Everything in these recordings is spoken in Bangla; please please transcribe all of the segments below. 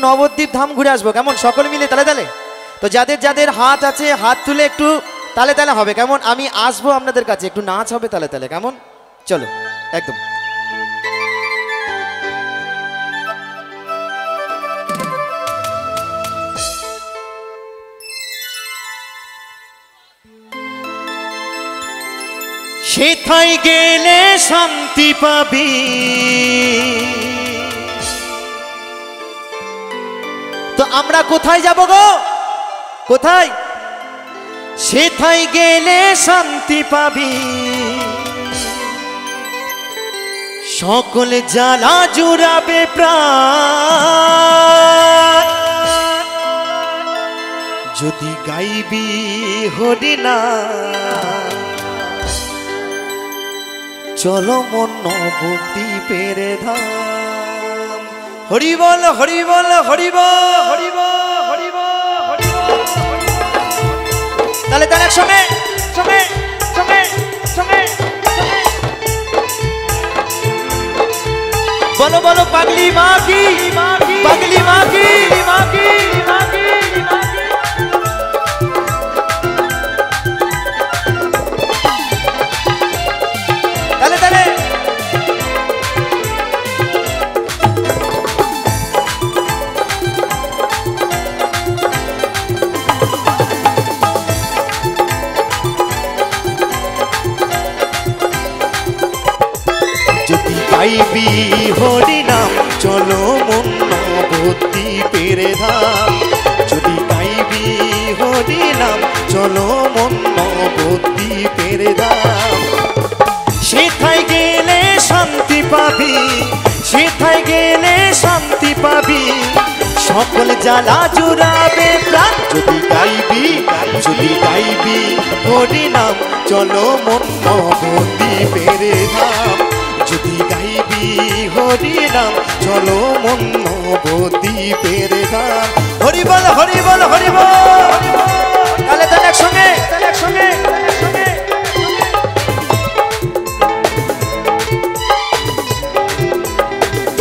নবদ্বীপ ধাম ঘুরে আসবো, কেমন? সকলে মিলে তালে তালে। তো যাদের যাদের হাত আছে হাত তুলে একটু তালে তালে হবে, কেমন? আমি আসবো আপনাদের কাছে, একটু নাচ হবে তালে তালে, কেমন? চলো একদম। সেথায় গেলে শান্তি পাবি, তো আমরা কোথায় যাব গো? কোথায়? সেথায় গেলে শান্তি পাবি, সকল জ্বালা জুড়াবে প্রাণ, যদি গাইবি হরি নাম। চলো মন নবদ্বীপের ধাম। হরি বল হরি বল হরি বল হরি বল হরি বল হরি বল। তাহলে তার একসঙ্গে সঙ্গে সঙ্গে সঙ্গে বলো বলো পাগলি মা কি, পাগলি মা কি, মা কি, মা কি। তাহলে তাহলে যদি গাইবি হরি নাম, চলো মন নবদ্বীপের ধাম। যদি গাইবি হরি নাম, চলো মন নবদ্বীপের ধাম। সেথায় গেলে শান্তি পাবি, সেথায় গেলে শান্তি পাবি, সকল জ্বালা জুড়াবে প্রাণ, যদি গাইবি, যদি গাইবি হরি নাম, চলো মন নবদ্বীপের ধাম। যদি গাইবি হরি নাম, চলো মন নবদ্বীপের ধাম। হরি বল হরি বল হরি বল। তাহলে তাহলে একসঙ্গে, তাহলে একসঙ্গে একসঙ্গে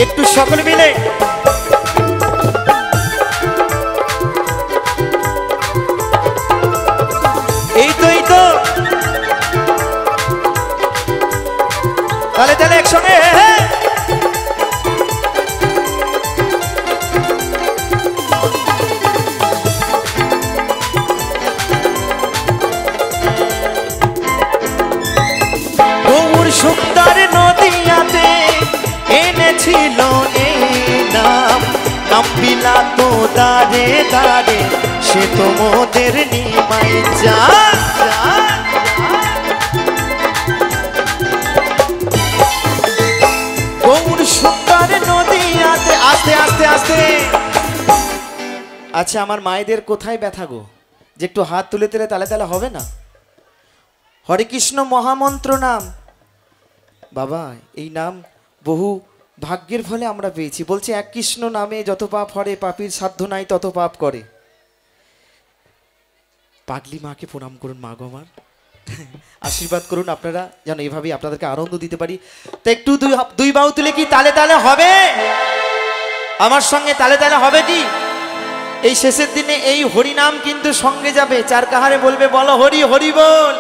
একটু সকলে মিলে। এই তো এই তো, তাহলে তাহলে একসঙ্গে। গৌর সুন্দর নদিয়াতে এনেছিল এই নাম, নাম বিলাতো দারে দারে, সে তো মোদের নিমাই যা। গৌর সুন্দর নদিয়াতে, আস্তে আস্তে আস্তে। আচ্ছা আমার মায়েদের কোথায় ব্যথা গো, যে একটু হাত তুলে তুলে তালে তালে হবে না? হরে কৃষ্ণ মহামন্ত্র নাম, বাবা এই নাম বহু ভাগ্যের ফলে আমরা পেয়েছি। বলছে এক কৃষ্ণ নামে যত পাপ হরে, পাপীর সাধ্য নাই তত পাপ করে। পাগলি মাকে প্রণাম করুন মা গো আমার, আশীর্বাদ করুন আপনারা যেন এভাবেই আপনাদেরকে আনন্দ দিতে পারি। তো একটু দুই বাহু তুলে কি তালে তালে হবে? আমার সঙ্গে তালে তালে হবে কি? এই শেষের দিনে এই হরি নাম কিন্তু সঙ্গে যাবে, চার কাহারে বলবে বলো হরি হরি বল,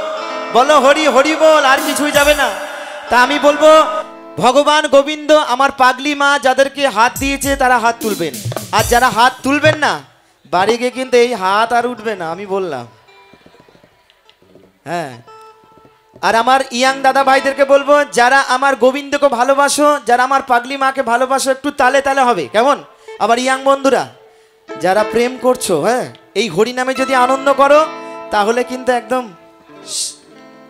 বলো হরি হরি বল, আর কিছুই যাবে না। তা আমি বলবো ভগবান গোবিন্দ আমার পাগলি মা যাদেরকে হাত দিয়েছে তারা হাত তুলবেন, আর যারা হাত তুলবেন না বাড়ি গিয়ে কিন্তু এই হাত আর উঠবে না, আমি বললাম। হ্যাঁ, আর আমার ইয়াং দাদা ভাইদেরকে বলবো যারা আমার গোবিন্দকে ভালোবাসো, যারা আমার পাগলি মাকে ভালোবাসো, একটু তালে তালে হবে, কেমন? আবার ইয়াং বন্ধুরা যারা প্রেম করছো, হ্যাঁ এই হরি নামে যদি আনন্দ করো তাহলে কিন্তু একদম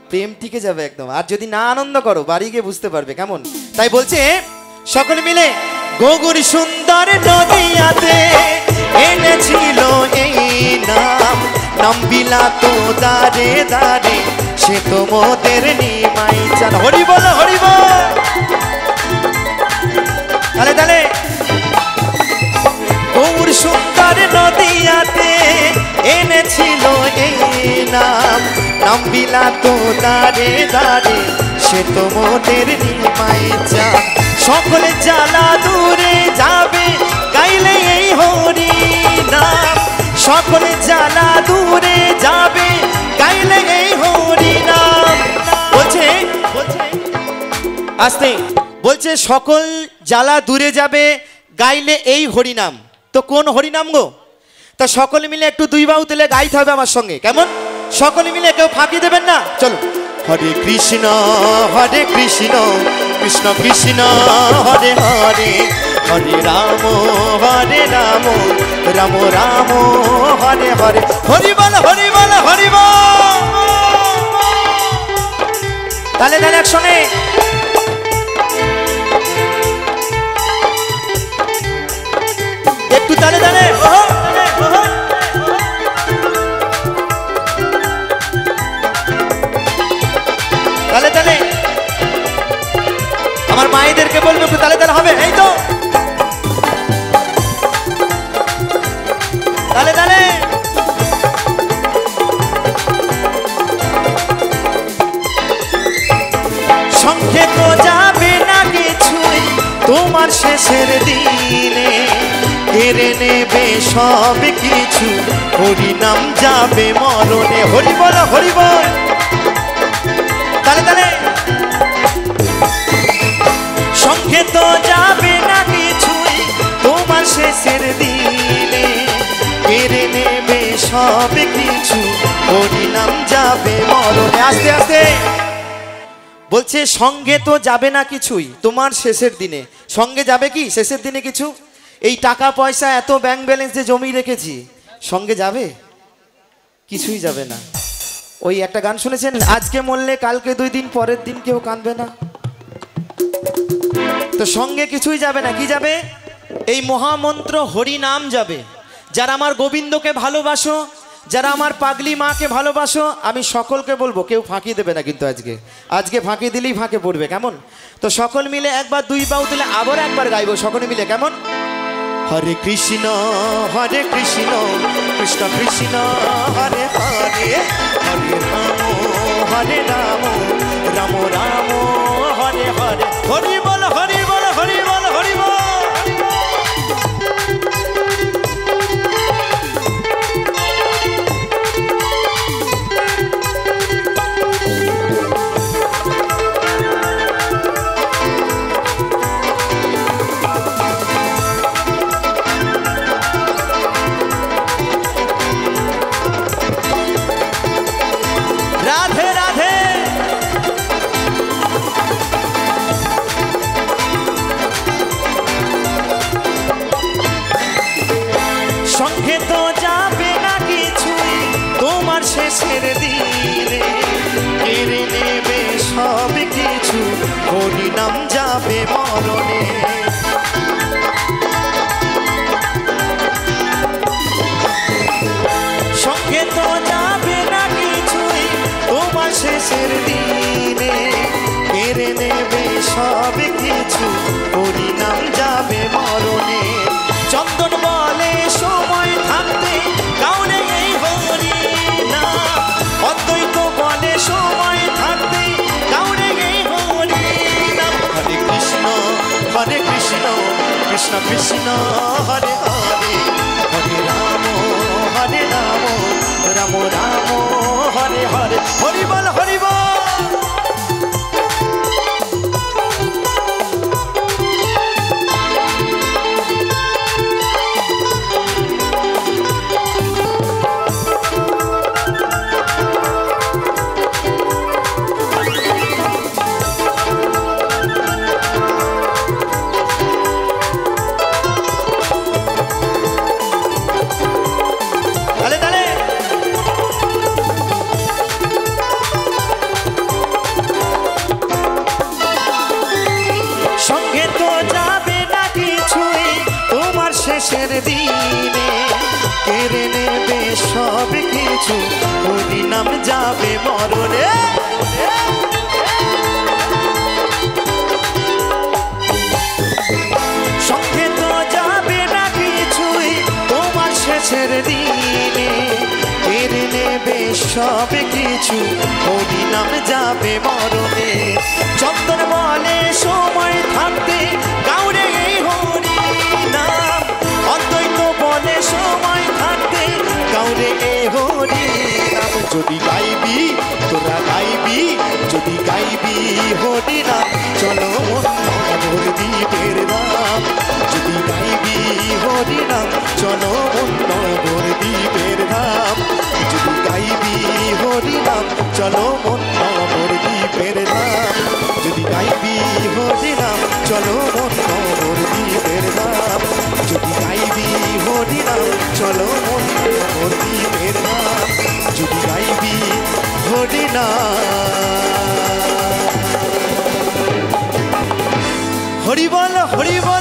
প্রেম টিকে যাবে একদম, আর যদি না আনন্দ করো বাড়ি গিয়ে বুঝতে পারবে, কেমন? তাই বলছে সকলে মিলে গৌর সুন্দর নদিয়াতে এনেছিল এই নাম, নাম বিলাতো দারে দারে, সে তো মোদের নিমাই চান। হরি বল হরি বল। তাহলে তাহলে গৌর সুন্দর নদিয়াতে এনেছিল এই নাম, নাম বিলাতো দারে দারে, সে তো মোদের নিমাই চান। সকলে জ্বালা দূরে যাবে গাইলে এই হরি সকল জ্বালা দূরে যাবে গাইলে এই হরি নাম। বলছে আস্তে বলছে সকল জ্বালা দূরে যাবে গাইলে এই হরি নাম। তো কোন হরি নাম গো? তা সকলে মিলে একটু দুই বাহু তুলে গাইতে হবে আমার সঙ্গে, কেমন? সকলে মিলে, কেউ ফাঁকি দেবেন না। চলো। হরে কৃষ্ণ কৃষ্ণ কৃষ্ণ হরে হরে, হরে রাম রাম রাম হরে হরে। হরি বল হরি বল হরি বল। তাহলে তাহলে একসঙ্গে একটু তালে তালে। তালে তালে আমার মায়েদেরকে বলবো একটু তালে তালে হবে। এই তো তালে তালে। সঙ্গে তো যাবে না কিছুই তোমার শেষের দিনে, কেড়ে নেবে সব কিছু হরি নাম যাবে মরণে। হরি বল হরি বল। তালে তালে। সঙ্গে তো যাবে না কিছুই তোমার শেষের দিনে, কেড়ে নেবে সব কিছু হরি নাম যাবে মরণে। আস্তে আস্তে বলছে সঙ্গে তো যাবে না কিছুই তোমার শেষের দিনে। সঙ্গে যাবে কি শেষের দিনে কিছু? এই টাকা পয়সা এত ব্যাংক ব্যালেন্স যে জমি রেখেছি, সঙ্গে যাবে? কিছুই যাবে না। ওই একটা গান শুনেছেন, আজকে মরলে কালকে 2 দিন পরের দিন কেউ কাঁদবে না। তো সঙ্গে কিছুই যাবে না। কি যাবে? এই মহামন্ত্র হরি নাম যাবে। যারা আমার গোবিন্দকে ভালোবাসো, যারা আমার পাগলি মাকে ভালোবাসো, আমি সকলকে বলবো কেউ ফাঁকি দেবে না কিন্তু আজকে ফাঁকি দিলেই ফাঁকে পড়বে, কেমন? তো সকল মিলে একবার দুই বাহু তুলে আবার একবার গাইবো সকলে মিলে, কেমন? হরে কৃষ্ণ কৃষ্ণ কৃষ্ণ হরে হরে, হরে রাম রাম রাম হরে হরে। হরি বল হরি বল হরি বল হরি বল। রাধে রাধে। সঙ্গে তো যাবে না কিছুই তোমার শেষের দিনে, কেড়ে নেবে সব কিছু হরি নাম যাবে মরণে। সঙ্গে তো যাবে না কিছুই তোমার শেষের দিনে, কেড়ে নেবে সব কিছু হরি নাম যাবে মরণে। চন্দন বলে সময় থাকতে কাউরে এই হরি নাম, অদ্বৈত বলে সময় থাকতে কাউরে এই হরি নাম। হরে কৃষ্ণ কৃষ্ণ কৃষ্ণ হরে হরে, হরে রাম রাম রাম হরে হরে। হরি বল হরি বল। শেষের দিনে কেড়ে নেবে সব কিছু হরি নাম যাবে মরণে। সঙ্গে তো যাবে না কিছুই তোমার শেষের দিনে, কেড়ে নেবে সব কিছু হরি নাম যাবে মরণে। চন্দন বলে সময় থাকতে কাউরে এই হরি নাম, অদ্বৈত বলে সময় থাকতে গাইবি হরি নাম চলো মন নবদ্বীপের ধাম যদি গাইবি হরি নাম চলো মন নবদ্বীপের ধাম যদি গাইবি হরি নাম চলো মন নবদ্বীপের ধাম যদি গাইবি হরি নাম চলো মন নবদ্বীপের ধাম যদি গাইবি হরি নাম চলো মন নবদ্বীপের ধাম যদি গাইবি হরি নাম হরি বল হরি বল